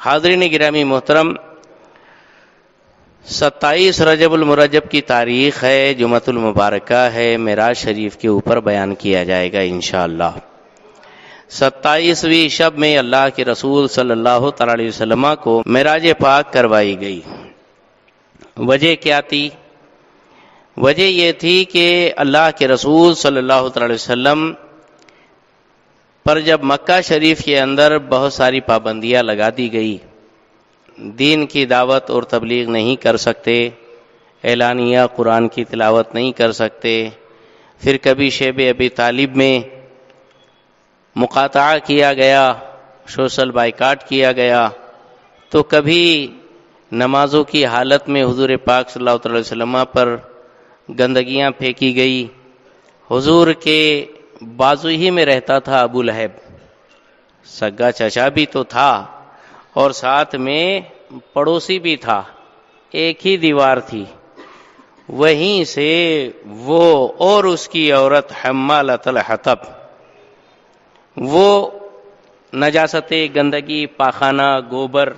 حاضرین گرامی محترم، 27 رجب المرجب کی تاریخ ہے، جمعۃ المبارکہ ہے، معراج شریف کے اوپر بیان کیا جائے گا انشاءاللہ۔ 27ویں شب میں اللہ کے رسول صلی اللہ تعالی علیہ وسلم کو معراج پاک کروائی گئی۔ وجہ کیا تھی؟ وجہ یہ تھی کہ اللہ کے رسول صلی اللہ تعالی علیہ وسلم پر جب مکہ شریف کے اندر بہت ساری پابندیاں لگا دی گئی، دین کی دعوت اور تبلیغ نہیں کر سکتے، اعلانیہ قرآن کی تلاوت نہیں کر سکتے، پھر کبھی شیب ابی طالب میں مقاطعہ کیا گیا، سوشل بائیکاٹ کیا گیا، تو کبھی نمازوں کی حالت میں حضور پاک صلی اللہ علیہ وسلم پر گندگیاں پھینکی گئی۔ حضور کے بازو ہی میں رہتا تھا ابو لہب، سگا چچا بھی تو تھا اور ساتھ میں پڑوسی بھی تھا، ایک ہی دیوار تھی، وہیں سے وہ اور اس کی عورت حمالۃ الحطب، وہ نجاست، گندگی، پاخانہ، گوبر،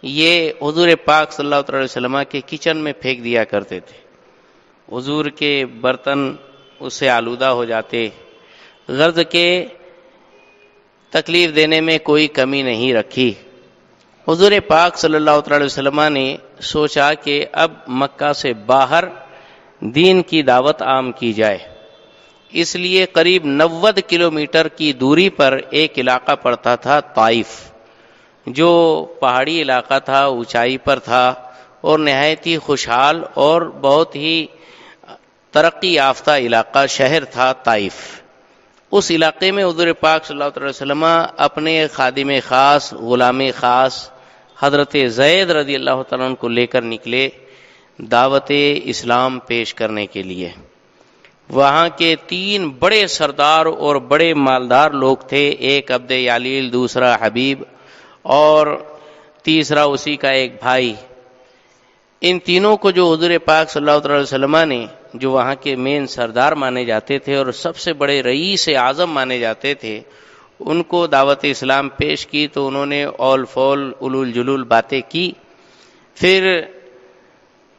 یہ حضور پاک صلی اللہ علیہ وسلم کے کچن میں پھینک دیا کرتے تھے۔ حضور کے برتن اس سے آلودہ ہو جاتے، غرض کے تکلیف دینے میں کوئی کمی نہیں رکھی۔ حضور پاک صلی اللہ علیہ وسلم نے سوچا کہ اب مکہ سے باہر دین کی دعوت عام کی جائے، اس لیے قریب 90 کلومیٹر کی دوری پر ایک علاقہ پڑتا تھا طائف، جو پہاڑی علاقہ تھا، اونچائی پر تھا اور نہایت ہی خوشحال اور بہت ہی ترقی یافتہ علاقہ، شہر تھا طائف۔ اس علاقے میں حضور پاک صلی اللہ علیہ وسلم اپنے خادم خاص، غلام خاص حضرت زید رضی اللہ تعالیٰ عنہ کو لے کر نکلے دعوت اسلام پیش کرنے کے لیے۔ وہاں کے 3 بڑے سردار اور بڑے مالدار لوگ تھے، ایک عبد یالیل، دوسرا حبیب اور تیسرا اسی کا ایک بھائی۔ ان تینوں کو جو حضور پاک صلی اللہ علیہ وسلم نے، جو وہاں کے مین سردار مانے جاتے تھے اور سب سے بڑے رئیس اعظم مانے جاتے تھے، ان کو دعوت اسلام پیش کی تو انہوں نے اول فول الول جلول باتیں کی۔ پھر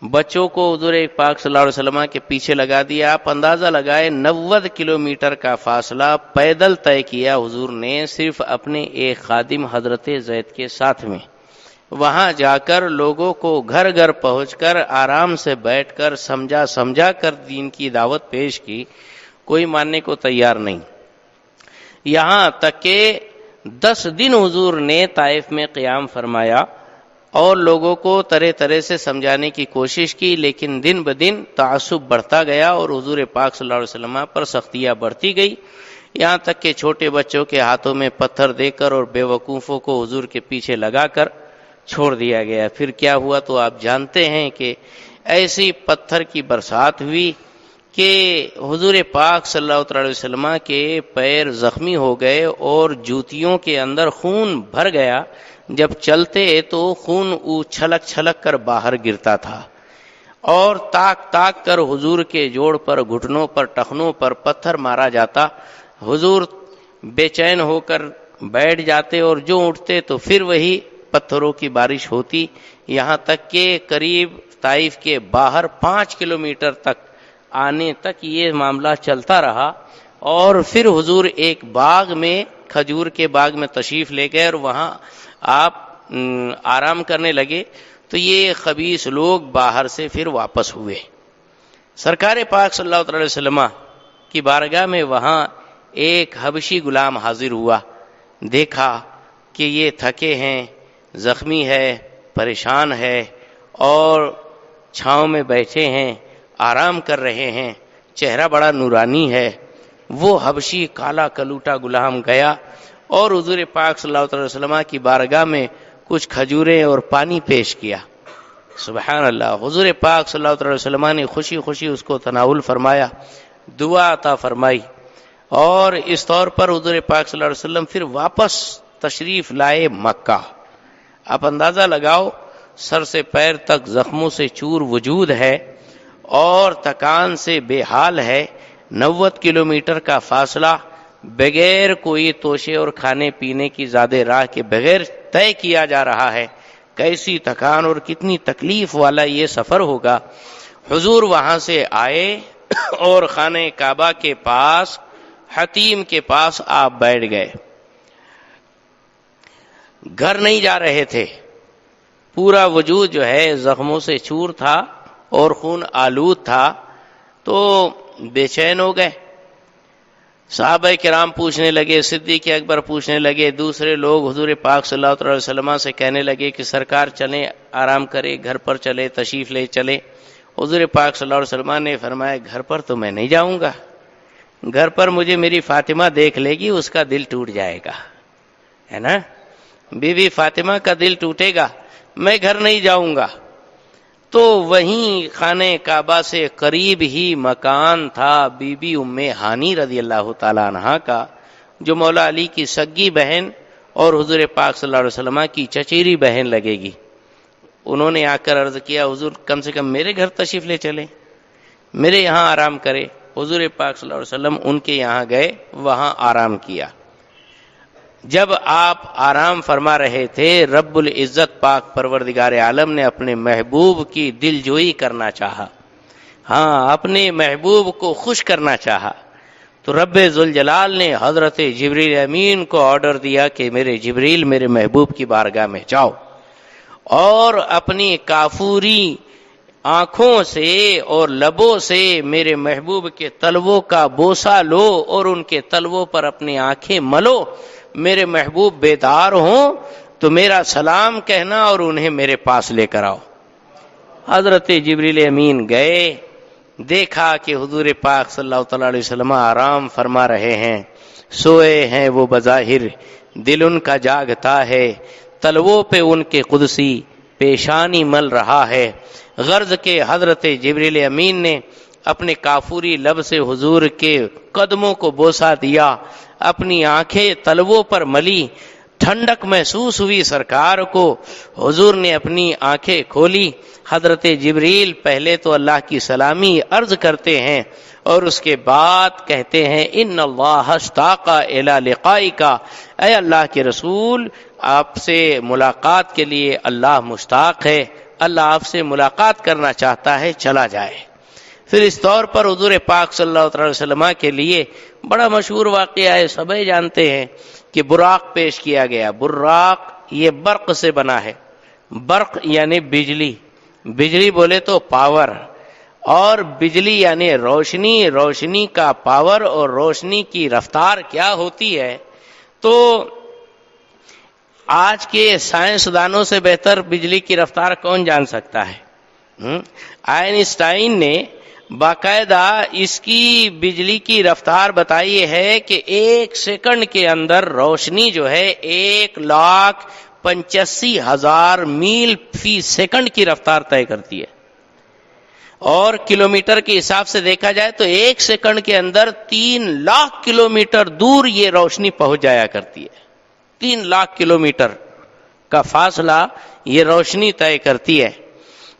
بچوں کو حضور پاک صلی اللہ علیہ وسلم کے پیچھے لگا دیا۔ آپ اندازہ لگائے 90 کلومیٹر کا فاصلہ پیدل طے کیا حضور نے، صرف اپنے ایک خادم حضرت زید کے ساتھ میں۔ وہاں جا کر لوگوں کو گھر گھر پہنچ کر آرام سے بیٹھ کر سمجھا کر دین کی دعوت پیش کی، کوئی ماننے کو تیار نہیں۔ یہاں تک کہ 10 دن حضور نے طائف میں قیام فرمایا اور لوگوں کو طرح طرح سے سمجھانے کی کوشش کی، لیکن دن بدن تعصب بڑھتا گیا اور حضور پاک صلی اللہ علیہ وسلم پر سختیاں بڑھتی گئی، یہاں تک کہ چھوٹے بچوں کے ہاتھوں میں پتھر دے کر اور بے وقوفوں کو حضور کے پیچھے لگا کر چھوڑ دیا گیا۔ پھر کیا ہوا تو آپ جانتے ہیں کہ ایسی پتھر کی برسات ہوئی کہ حضور پاک صلی اللہ علیہ وسلم کے پیر زخمی ہو گئے اور جوتیوں کے اندر خون بھر گیا، جب چلتے تو خون چھلک چھلک کر باہر گرتا تھا، اور تاک تاک کر حضور کے جوڑ پر، گھٹنوں پر، ٹخنوں پر پتھر مارا جاتا۔ حضور بے چین ہو کر بیٹھ جاتے اور جو اٹھتے تو پھر وہی پتھروں کی بارش ہوتی، یہاں تک کہ قریب طائف کے باہر 5 کلومیٹر تک آنے تک یہ معاملہ چلتا رہا۔ اور پھر حضور ایک باغ میں، کھجور کے باغ میں تشریف لے گئے اور وہاں آپ آرام کرنے لگے تو یہ خبیث لوگ باہر سے پھر واپس ہوئے۔ سرکار پاک صلی اللہ علیہ وسلم کی بارگاہ میں وہاں ایک حبشی غلام حاضر ہوا، دیکھا کہ یہ تھکے ہیں، زخمی ہے، پریشان ہے اور چھاؤں میں بیٹھے ہیں، آرام کر رہے ہیں، چہرہ بڑا نورانی ہے۔ وہ حبشی کالا کلوٹا غلام گیا اور حضور پاک صلی اللہ علیہ وسلم کی بارگاہ میں کچھ کھجوریں اور پانی پیش کیا۔ سبحان اللہ، حضور پاک صلی اللہ علیہ وسلم نے خوشی خوشی اس کو تناول فرمایا، دعا عطا فرمائی، اور اس طور پر حضور پاک صلی اللہ علیہ وسلم پھر واپس تشریف لائے مکہ۔ آپ اندازہ لگاؤ، سر سے پیر تک زخموں سے چور وجود ہے اور تکان سے بے حال ہے، 90 کلومیٹر کا فاصلہ، بغیر کوئی توشے اور کھانے پینے کی زیادہ راہ کے بغیر طے کیا جا رہا ہے. کیسی تھکان اور کتنی تکلیف والا یہ سفر ہوگا. حضور وہاں سے آئے اور خانہ کعبہ کے پاس حتیم کے پاس آپ بیٹھ گئے. گھر نہیں جا رہے تھے. پورا وجود جو ہے زخموں سے چور تھا اور خون آلود تھا، تو بے چین ہو گئے. صحابہ کرام پوچھنے لگے، صدیق اکبر پوچھنے لگے، دوسرے لوگ حضور پاک صلی اللہ علیہ وسلم سے کہنے لگے کہ سرکار چلیں، آرام کرے، گھر پر چلے، تشریف لے چلے. حضور پاک صلی اللہ علیہ وسلم نے فرمایا گھر پر تو میں نہیں جاؤں گا، گھر پر مجھے میری فاطمہ دیکھ لے گی، اس کا دل ٹوٹ جائے گا، ہے نا، بی بی فاطمہ کا دل ٹوٹے گا، میں گھر نہیں جاؤں گا. تو وہیں خانہ کعبہ سے قریب ہی مکان تھا بی بی ام ہانی رضی اللہ تعالیٰ عنہا کا، جو مولا علی کی سگی بہن اور حضور پاک صلی اللہ علیہ وسلم کی چچیری بہن لگے گی. انہوں نے آ کر عرض کیا حضور کم سے کم میرے گھر تشریف لے چلیں، میرے یہاں آرام کرے. حضور پاک صلی اللہ علیہ وسلم ان کے یہاں گئے، وہاں آرام کیا. جب آپ آرام فرما رہے تھے، رب العزت پاک پروردگار عالم نے اپنے محبوب کی دل جوئی کرنا چاہا، ہاں اپنے محبوب کو خوش کرنا چاہا. تو رب ذوالجلال نے حضرت جبریل امین کو آرڈر دیا کہ میرے جبریل میرے محبوب کی بارگاہ میں جاؤ اور اپنی کافوری آنکھوں سے اور لبوں سے میرے محبوب کے تلووں کا بوسہ لو اور ان کے تلووں پر اپنی آنکھیں ملو. میرے محبوب بیدار ہوں تو میرا سلام کہنا اور انہیں میرے پاس لے کر آؤ. حضرت جبریل امین گئے، دیکھا کہ حضور پاک صلی اللہ تعالی علیہ وسلم آرام فرما رہے ہیں، سوئے ہیں وہ بظاہر، دل ان کا جاگتا ہے، تلووں پہ ان کے قدسی پیشانی مل رہا ہے. غرض کے حضرت جبریل امین نے اپنے کافوری لب سے حضور کے قدموں کو بوسہ دیا، اپنی آنکھیں تلووں پر ملی، ٹھنڈک محسوس ہوئی سرکار کو. حضور نے اپنی آنکھیں کھولی. حضرت جبریل پہلے تو اللہ کی سلامی عرض کرتے ہیں اور اس کے بعد کہتے ہیں ان اللہ اشتاق الی لقائک، اے اللہ کے رسول آپ سے ملاقات کے لیے اللہ مشتاق ہے، اللہ آپ سے ملاقات کرنا چاہتا ہے، چلا جائے. پھر اس طور پر حضور پاک صلی اللہ علیہ وسلم کے لیے بڑا مشہور واقعہ ہے، سبھی جانتے ہیں کہ براق پیش کیا گیا. براق یہ برق سے بنا ہے، برق یعنی بجلی، بجلی بولے تو پاور، اور بجلی یعنی روشنی، روشنی کا پاور اور روشنی کی رفتار کیا ہوتی ہے. تو آج کے سائنسدانوں سے بہتر بجلی کی رفتار کون جان سکتا ہے؟ آئنسٹائن نے باقاعدہ اس کی بجلی کی رفتار بتائی ہے کہ 1 سیکنڈ کے اندر روشنی جو ہے 1,85,000 میل فی سیکنڈ کی رفتار طے کرتی ہے، اور کلومیٹر کے حساب سے دیکھا جائے تو 1 سیکنڈ کے اندر 3 لاکھ کلومیٹر دور یہ روشنی پہنچ جایا کرتی ہے. 3 لاکھ کلومیٹر کا فاصلہ یہ روشنی طے کرتی ہے.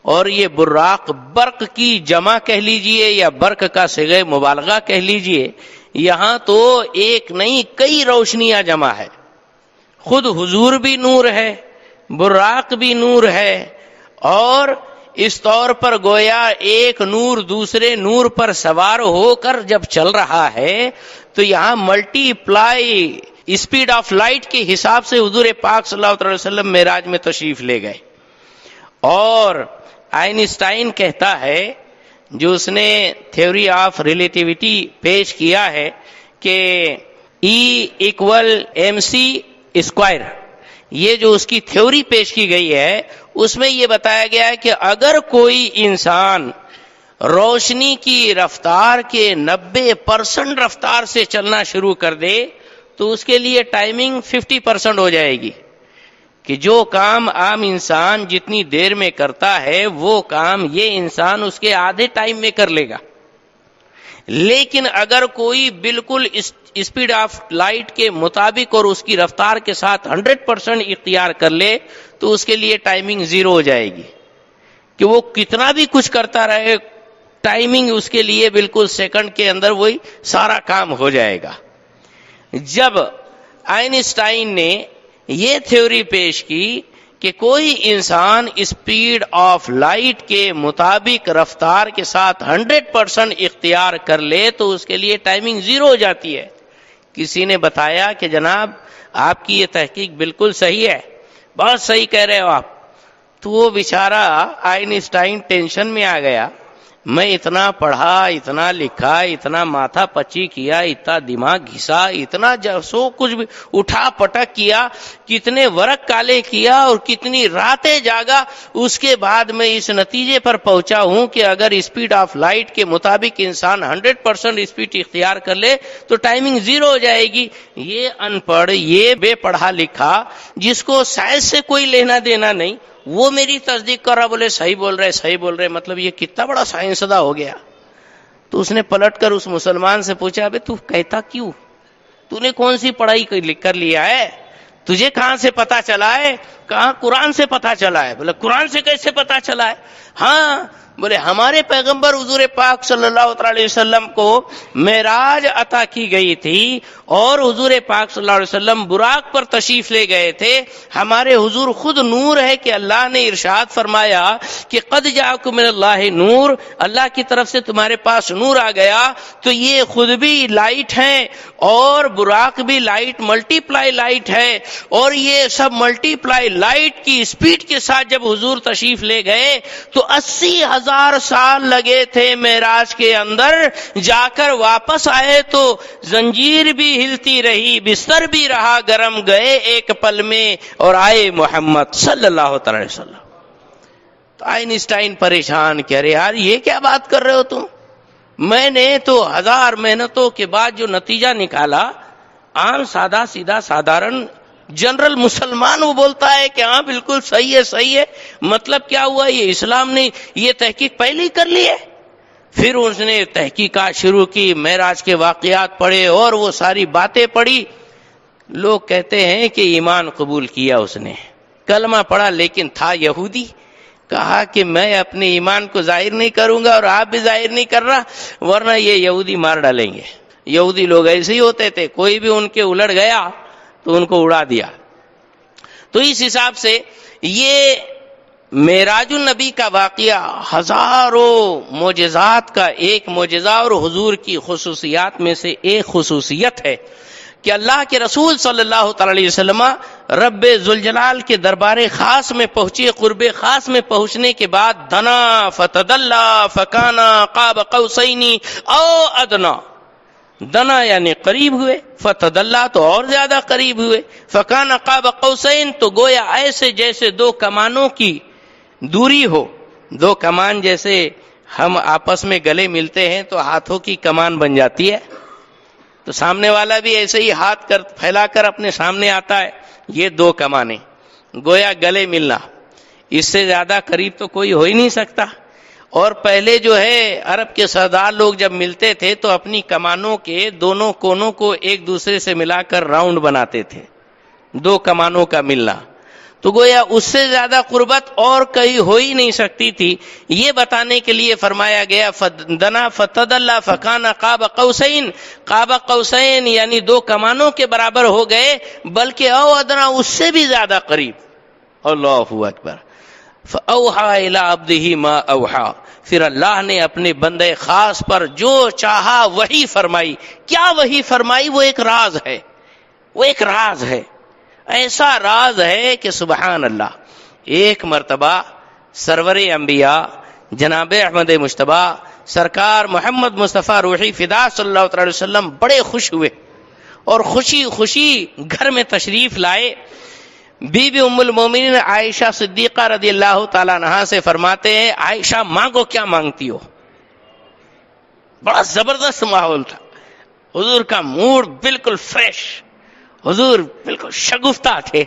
اور یہ براق برق کی جمع کہہ لیجئے یا برق کا صیغہ مبالغہ کہہ لیجئے، یہاں تو ایک نہیں کئی روشنیاں جمع ہے. خود حضور بھی نور ہے، براق بھی نور ہے، اور اس طور پر گویا ایک نور دوسرے نور پر سوار ہو کر جب چل رہا ہے تو یہاں multi ply speed of light کے حساب سے حضور پاک صلی اللہ علیہ وسلم معراج میں تشریف لے گئے. اور آئنسٹائن کہتا ہے، جو اس نے تھیوری آف ریلیٹیوٹی پیش کیا ہے، کہ E=mc²، یہ جو اس کی تھیوری پیش کی گئی ہے اس میں یہ بتایا گیا ہے کہ اگر کوئی انسان روشنی کی رفتار کے 90% رفتار سے چلنا شروع کر دے تو اس کے لیے ٹائمنگ 50% ہو جائے گی، کہ جو کام عام انسان جتنی دیر میں کرتا ہے وہ کام یہ انسان اس کے آدھے ٹائم میں کر لے گا. لیکن اگر کوئی بالکل اسپیڈ آف لائٹ کے مطابق اور اس کی رفتار کے ساتھ 100% اختیار کر لے تو اس کے لیے ٹائمنگ 0 ہو جائے گی، کہ وہ کتنا بھی کچھ کرتا رہے ٹائمنگ اس کے لیے بالکل سیکنڈ کے اندر وہی سارا کام ہو جائے گا. جب آئنسٹائن نے یہ تھیوری پیش کی کہ کوئی انسان اسپیڈ آف لائٹ کے مطابق رفتار کے ساتھ 100% اختیار کر لے تو اس کے لیے ٹائمنگ 0 ہو جاتی ہے. کسی نے بتایا کہ جناب آپ کی یہ تحقیق بالکل صحیح ہے، بہت صحیح کہہ رہے ہو آپ. تو وہ بیچارہ آئنسٹائن ٹینشن میں آ گیا. میں اتنا پڑھا، اتنا لکھا، اتنا ماتھا پچی کیا، اتنا دماغ گھسا، اتنا سو کچھ بھی اٹھا پٹک کیا، کتنے ورق کالے کیا اور کتنی راتیں جاگا، اس کے بعد میں اس نتیجے پر پہنچا ہوں کہ اگر اسپیڈ آف لائٹ کے مطابق انسان 100% اسپیڈ اختیار کر لے تو ٹائمنگ 0 ہو جائے گی. یہ ان پڑھ، یہ بے پڑھا لکھا جس کو سائنس سے کوئی لینا دینا نہیں، وہ میری تصدیق کر رہا، بولے صحیح بول رہے صحیح بول رہے. مطلب یہ کتنا بڑا سائنسداں ہو گیا. تو اس نے پلٹ کر اس مسلمان سے پوچھا، بے تو کہتا کیوں؟ تو نے کون سی پڑھائی کر لیا ہے؟ تجھے کہاں سے پتا چلا ہے؟ کہاں قرآن سے پتا چلا ہے. بولے قرآن سے کیسے پتا چلا ہے؟ ہاں بولے ہمارے پیغمبر حضور پاک صلی اللہ علیہ وسلم کو معراج عطا کی گئی تھی اور حضور پاک صلی اللہ علیہ وسلم براق پر تشریف لے گئے تھے. ہمارے حضور خود نور ہے کہ اللہ نے ارشاد فرمایا کہ قد جاءکم من اللہ نور، اللہ کی طرف سے تمہارے پاس نور آ گیا. تو یہ خود بھی لائٹ ہیں اور براق بھی لائٹ، ملٹی پلائی لائٹ ہے. اور یہ سب ملٹی پلائی لائٹ کی اسپیڈ کے ساتھ جب حضور تشریف لے گئے تو 80,000 سال لگے تھے معراج کے اندر. جا کر واپس آئے تو زنجیر بھی ہلتی رہی، بستر بھی رہا گرم، گئے ایک پل میں اور آئے محمد صلی اللہ تعالی وسلم. تو آئنسٹائن پریشان، کہہ رہے یار یہ کیا بات کر رہے ہو تم؟ میں نے تو 1000 محنتوں کے بعد جو نتیجہ نکالا، عام سادہ سیدھا سادھارن جنرل مسلمان وہ بولتا ہے کہ ہاں بالکل صحیح ہے صحیح ہے. مطلب کیا ہوا؟ یہ اسلام نے یہ تحقیق پہلے ہی کر لی ہے. پھر اس نے تحقیقات شروع کی، معراج کے واقعات پڑھے اور وہ ساری باتیں پڑھی. لوگ کہتے ہیں کہ ایمان قبول کیا اس نے، کلمہ پڑھا، لیکن تھا یہودی. کہا کہ میں اپنے ایمان کو ظاہر نہیں کروں گا اور آپ بھی ظاہر نہیں کر رہا، ورنہ یہ یہودی مار ڈالیں گے. یہودی لوگ ایسے ہی ہوتے تھے، کوئی بھی ان کے الٹ گیا تو ان کو اڑا دیا. تو اس حساب سے یہ معراج النبی کا واقعہ ہزاروں معجزات کا ایک معجزہ اور حضور کی خصوصیات میں سے ایک خصوصیت ہے کہ اللہ کے رسول صلی اللہ تعالی علیہ وسلم رب ذوالجلال کے دربار خاص میں پہنچے. قرب خاص میں پہنچنے کے بعد دنا فتدلا فکانا قاب قوسین او ادنا، دنا یعنی قریب ہوئے، فتدلا تو اور زیادہ قریب ہوئے، فکانا قاب قوسین تو گویا ایسے جیسے دو کمانوں کی دوری ہو. دو کمان جیسے ہم آپس میں گلے ملتے ہیں تو ہاتھوں کی کمان بن جاتی ہے، تو سامنے والا بھی ایسے ہی ہاتھ پھیلا کر اپنے سامنے آتا ہے. یہ دو کمانیں گویا گلے ملنا، اس سے زیادہ قریب تو کوئی ہو ہی نہیں سکتا. اور پہلے جو ہے عرب کے سردار لوگ جب ملتے تھے تو اپنی کمانوں کے دونوں کونوں کو ایک دوسرے سے ملا کر راؤنڈ بناتے تھے، دو کمانوں کا ملنا. تو گویا اس سے زیادہ قربت اور کہیں ہو ہی نہیں سکتی تھی. یہ بتانے کے لیے فرمایا گیا دنا فتدلا فکانا قاب قوسین. قاب قوسین یعنی دو کمانوں کے برابر ہو گئے، بلکہ او ادنا اس سے بھی زیادہ قریب. اللہ اکبر. فاوحى الى عبده ما اوحى، پھر اللہ نے اپنے بندے خاص پر جو چاہا وہی فرمائی. کیا وہی فرمائی؟ وہ ایک راز ہے، وہ ایک راز ہے، ایسا راز ہے کہ سبحان اللہ. ایک مرتبہ سرور انبیاء جناب احمد مجتبی سرکار محمد مصطفیٰ روحی فدا صلی اللہ علیہ وسلم بڑے خوش ہوئے اور خوشی خوشی گھر میں تشریف لائے. بی بی ام المومنین عائشہ صدیقہ رضی اللہ تعالیٰ عنہا سے فرماتے ہیں، عائشہ مانگو کیا مانگتی ہو. بڑا زبردست ماحول تھا، حضور کا موڈ بالکل فریش، حضور بالکل شگفتہ تھے،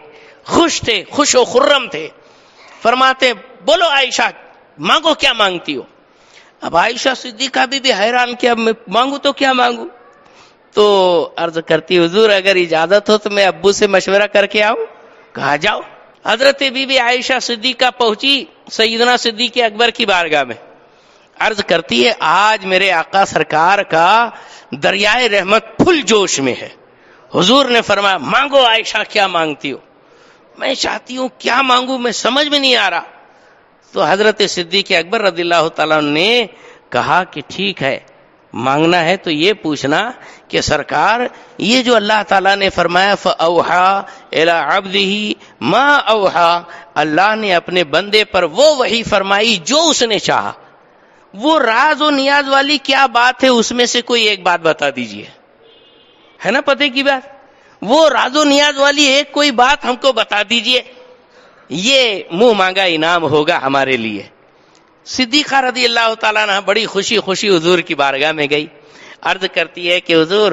خوش تھے، خوش و خرم تھے. فرماتے بولو عائشہ مانگو کیا مانگتی ہو. اب عائشہ صدیقہ بھی حیران کہ اب میں مانگوں تو کیا مانگوں. تو عرض کرتی حضور اگر اجازت ہو تو میں ابو سے مشورہ کر کے آؤں. کہا جاؤ. حضرت بی بی عائشہ صدیقہ پہنچی سیدنا صدیق اکبر کی بارگاہ میں. عرض کرتی ہے آج میرے آقا سرکار کا دریائے رحمت پھل جوش میں ہے، حضور نے فرمایا مانگو عائشہ کیا مانگتی ہو؟ میں چاہتی ہوں کیا مانگوں، میں سمجھ میں نہیں آ رہا۔ تو حضرت صدیق اکبر رضی اللہ تعالیٰ نے کہا کہ ٹھیک ہے، مانگنا ہے تو یہ پوچھنا کہ سرکار یہ جو اللہ تعالیٰ نے فرمایا فَأَوْحَى إِلَىٰ عَبْدِهِ مَا أَوْحَى، اللہ نے اپنے بندے پر وہ وحی فرمائی جو اس نے چاہا، وہ راز و نیاز والی کیا بات ہے اس میں سے کوئی ایک بات بتا دیجئے، ہے نا پتہ کی بات؟ وہ راز و نیاز والی ایک کوئی بات ہم کو بتا دیجئے، یہ منہ مانگا انعام ہوگا ہمارے لیے۔ صدیقہ رضی اللہ تعالیٰ عنہ بڑی خوشی خوشی حضور کی بارگاہ میں گئی، عرض کرتی ہے کہ حضور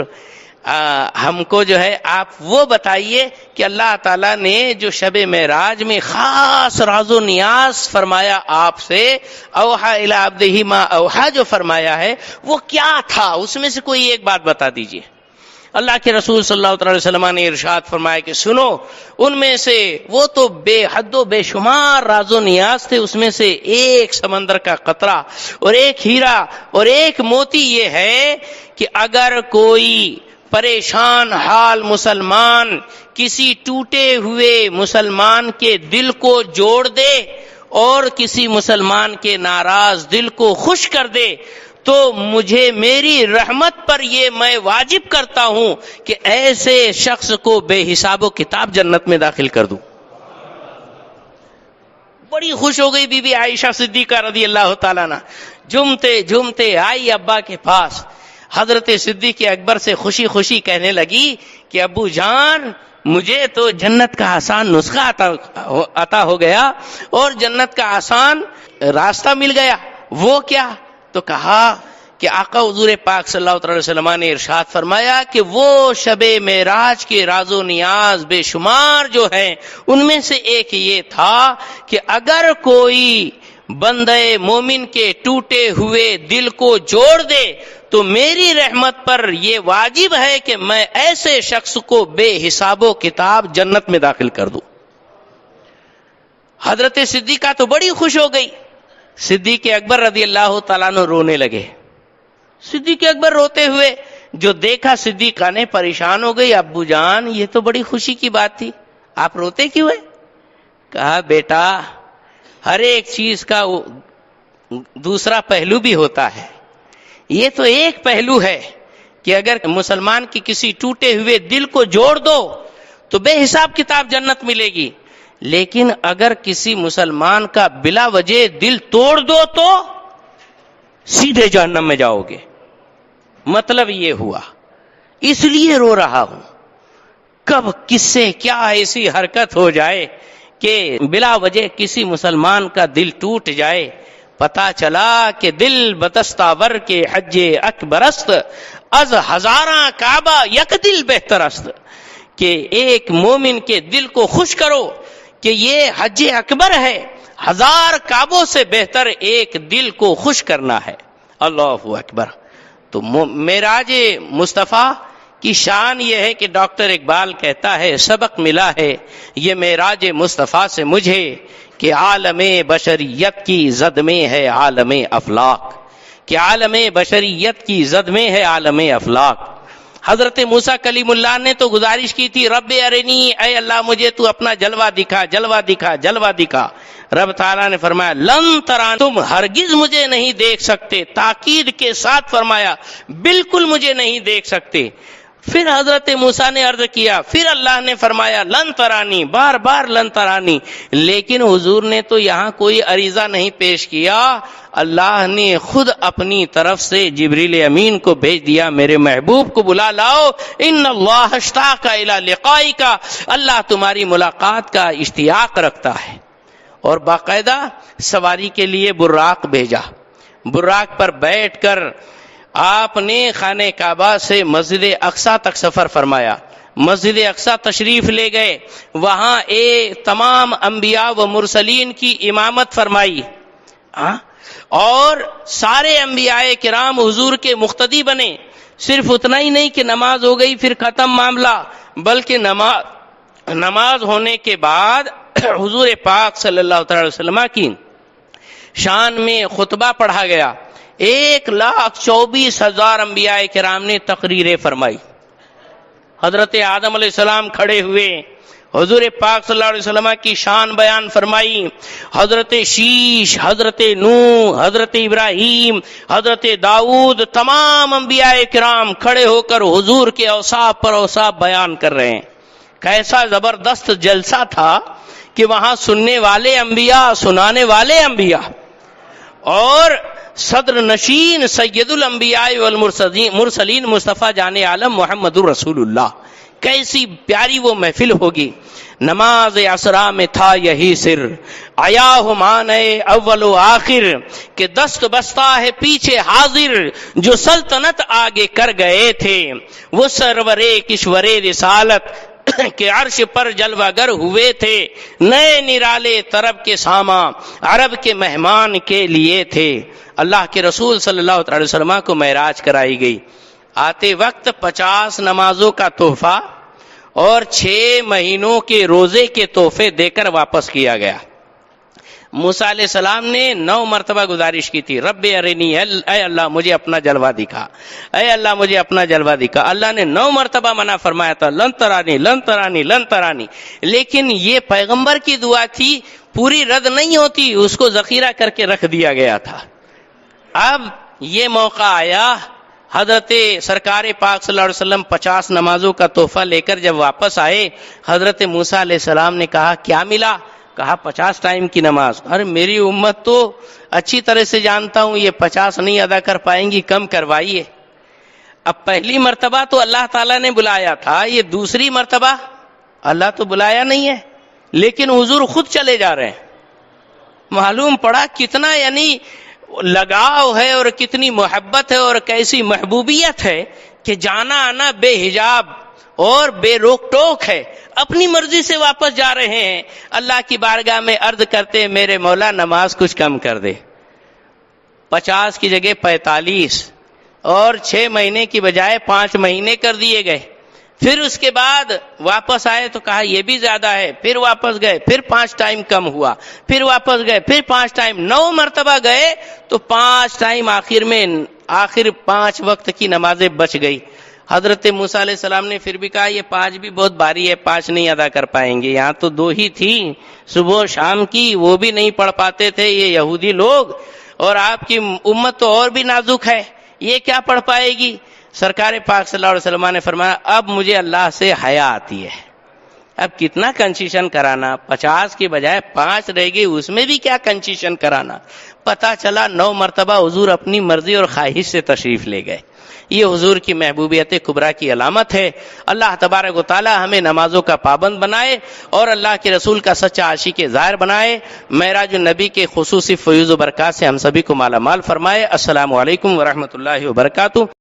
ہم کو جو ہے آپ وہ بتائیے کہ اللہ تعالیٰ نے جو شب معراج میں خاص راز و نیاز فرمایا آپ سے، اوحا الی عبدہ ما اوحا جو فرمایا ہے وہ کیا تھا، اس میں سے کوئی ایک بات بتا دیجئے۔ اللہ کے رسول صلی اللہ علیہ وسلم نے ارشاد فرمایا کہ سنو، ان میں سے وہ تو بے حد و بے شمار راز و نیاز تھے، اس میں سے ایک سمندر کا قطرہ اور ایک ہیرا اور ایک موتی یہ ہے کہ اگر کوئی پریشان حال مسلمان کسی ٹوٹے ہوئے مسلمان کے دل کو جوڑ دے اور کسی مسلمان کے ناراض دل کو خوش کر دے تو مجھے میری رحمت پر یہ میں واجب کرتا ہوں کہ ایسے شخص کو بے حساب و کتاب جنت میں داخل کر دوں۔ بڑی خوش ہو گئی بی بی عائشہ صدیقہ رضی اللہ تعالیٰ عنہ، جھومتے جھومتے آئی ابا کے پاس، حضرت صدیق اکبر سے خوشی خوشی کہنے لگی کہ ابو جان مجھے تو جنت کا آسان نسخہ عطا ہو گیا اور جنت کا آسان راستہ مل گیا۔ وہ کیا؟ تو کہا کہ آقا حضور پاک صلی اللہ علیہ وسلم نے ارشاد فرمایا کہ وہ شب معراج کے راز و نیاز بے شمار جو ہیں ان میں سے ایک یہ تھا کہ اگر کوئی بندے مومن کے ٹوٹے ہوئے دل کو جوڑ دے تو میری رحمت پر یہ واجب ہے کہ میں ایسے شخص کو بے حساب و کتاب جنت میں داخل کر دوں۔ حضرت صدیقہ تو بڑی خوش ہو گئی، صدیق اکبر رضی اللہ تعالیٰ عنہ رونے لگے۔ صدیق اکبر روتے ہوئے جو دیکھا صدیقہ نے پریشان ہو گئی، ابو جان یہ تو بڑی خوشی کی بات تھی، آپ روتے کیوں ہیں؟ کہا بیٹا ہر ایک چیز کا دوسرا پہلو بھی ہوتا ہے، یہ تو ایک پہلو ہے کہ اگر مسلمان کی کسی ٹوٹے ہوئے دل کو جوڑ دو تو بے حساب کتاب جنت ملے گی، لیکن اگر کسی مسلمان کا بلا وجہ دل توڑ دو تو سیدھے جہنم میں جاؤ گے۔ مطلب یہ ہوا، اس لیے رو رہا ہوں، کب کس سے کیا ایسی حرکت ہو جائے کہ بلا وجہ کسی مسلمان کا دل ٹوٹ جائے۔ پتا چلا کہ دل بتستاور کے حج اکبر است، از ہزاراں کعبہ یک دل بہتر است، کہ ایک مومن کے دل کو خوش کرو کہ یہ حج اکبر ہے، ہزار کعبوں سے بہتر ایک دل کو خوش کرنا ہے۔ اللہ اکبر۔ تو معراج مصطفیٰ کی شان یہ ہے کہ ڈاکٹر اقبال کہتا ہے سبق ملا ہے یہ معراج مصطفیٰ سے مجھے کہ عالم بشریت کی زد میں ہے عالم افلاک، کہ عالم بشریت کی زد میں ہے عالم افلاک۔ حضرت موسیٰ کلیم اللہ نے تو گزارش کی تھی رب ارنی، اے اللہ مجھے تو اپنا جلوہ دکھا، جلوہ دکھا، جلوہ دکھا۔ رب تعالیٰ نے فرمایا لن تران، تم ہرگز مجھے نہیں دیکھ سکتے، تاکید کے ساتھ فرمایا بالکل مجھے نہیں دیکھ سکتے۔ پھر حضرت موسیٰ نے عرض کیا، پھر اللہ نے فرمایا لن ترانی، بار بار لن ترانی، لیکن حضور نے تو یہاں کوئی عریضہ نہیں پیش کیا، اللہ نے خود اپنی طرف سے جبریل امین کو بھیج دیا، میرے محبوب کو بلا لاؤ، ان اللہ اشتاق الی لقائک، اللہ تمہاری ملاقات کا اشتیاق رکھتا ہے۔ اور باقاعدہ سواری کے لیے براق بھیجا، براق پر بیٹھ کر آپ نے خانہ کعبہ سے مسجد اقصیٰ تک سفر فرمایا، مسجد اقصیٰ تشریف لے گئے، وہاں تمام انبیاء و مرسلین کی امامت فرمائی، اور سارے انبیاء کرام حضور کے مقتدی بنے۔ صرف اتنا ہی نہیں کہ نماز ہو گئی پھر ختم معاملہ، بلکہ نماز ہونے کے بعد حضور پاک صلی اللہ علیہ وسلم کی شان میں خطبہ پڑھا گیا، 1,24,000 انبیاء کرام نے تقریریں فرمائی۔ حضرت آدم علیہ السلام کھڑے ہوئے، حضور پاک صلی اللہ علیہ وسلم کی شان بیان فرمائی، حضرت شیش، حضرت نوح، حضرت ابراہیم، حضرت داؤد، تمام انبیاء کرام کھڑے ہو کر حضور کے اوصاف پر اوصاف بیان کر رہے ہیں۔ کیسا زبردست جلسہ تھا کہ وہاں سننے والے انبیاء، سنانے والے انبیاء، اور صدر نشین سید الانبیاء والمرسلین مصطفیٰ جان عالم محمد الرسول اللہ، کیسی پیاری وہ محفل ہوگی۔ نماز اسرا میں تھا یہی سر، آیا ہو مانے اول و آخر، کہ دست بستہ ہے پیچھے حاضر، جو سلطنت آگے کر گئے تھے، وہ سرور کشور رسالت کہ عرش پر جلوہ گر ہوئے تھے، نئے نرالے طرب کے ساما عرب کے مہمان کے لیے تھے۔ اللہ کے رسول صلی اللہ علیہ وسلم کو معراج کرائی گئی، آتے وقت 50 نمازوں کا تحفہ اور 6 مہینوں کے روزے کے تحفے دے کر واپس کیا گیا۔ موسیٰ علیہ السلام نے 9 مرتبہ گزارش کی تھی، رب ارنی، اے اللہ مجھے اپنا جلوہ دکھا، اے اللہ مجھے اپنا جلوہ دکھا۔ اللہ نے 9 مرتبہ منع فرمایا تھا، لن ترانی لن ترانی لن ترانی، لیکن یہ پیغمبر کی دعا تھی، پوری رد نہیں ہوتی، اس کو ذخیرہ کر کے رکھ دیا گیا تھا۔ اب یہ موقع آیا، حضرت سرکار پاک صلی اللہ علیہ وسلم 50 نمازوں کا تحفہ لے کر جب واپس آئے، حضرت موسیٰ علیہ السلام نے کہا کیا ملا؟ کہا 50 ٹائم کی نماز۔ ارے میری امت تو اچھی طرح سے جانتا ہوں یہ 50 نہیں ادا کر پائیں گی، کم کروائیے۔ اب پہلی مرتبہ تو اللہ تعالیٰ نے بلایا تھا، یہ دوسری مرتبہ اللہ تو بلایا نہیں ہے، لیکن حضور خود چلے جا رہے ہیں۔ معلوم پڑا کتنا یعنی لگاؤ ہے اور کتنی محبت ہے اور کیسی محبوبیت ہے کہ جانا آنا بے حجاب اور بے روک ٹوک ہے، اپنی مرضی سے واپس جا رہے ہیں۔ اللہ کی بارگاہ میں عرض کرتے میرے مولا نماز کچھ کم کر دے، 50 کی جگہ 45 اور 6 مہینے کی بجائے 5 مہینے کر دیے گئے۔ پھر اس کے بعد واپس آئے تو کہا یہ بھی زیادہ ہے، پھر واپس گئے، پھر 5 ٹائم کم ہوا، پھر واپس گئے، پھر 5 ٹائم، 9 مرتبہ گئے تو 5 ٹائم آخر 5 وقت کی نمازیں بچ گئی۔ حضرت موسیٰ علیہ السلام نے پھر بھی کہا یہ 5 بھی بہت بھاری ہے، 5 نہیں ادا کر پائیں گے، یہاں تو 2 ہی تھی صبح و شام کی، وہ بھی نہیں پڑھ پاتے تھے یہ یہودی لوگ، اور آپ کی امت تو اور بھی نازک ہے، یہ کیا پڑھ پائے گی؟ سرکار پاک صلی اللہ علیہ وسلم نے فرمایا اب مجھے اللہ سے حیا آتی ہے، اب کتنا کنسیشن کرانا، 50 کی بجائے 5 رہ گئی، اس میں بھی کیا کنسیشن کرانا۔ پتہ چلا 9 مرتبہ حضور اپنی مرضی اور خواہش سے تشریف لے گئے۔ یہ حضور کی محبوبیت کبریٰ کی علامت ہے۔ اللہ تبارک و تعالی ہمیں نمازوں کا پابند بنائے اور اللہ کے رسول کا سچا عاشق ظاہر بنائے، معراج النبی کے خصوصی فیوز و برکات سے ہم سبھی کو مالا مال فرمائے۔ السلام علیکم ورحمۃ اللہ وبرکاتہ۔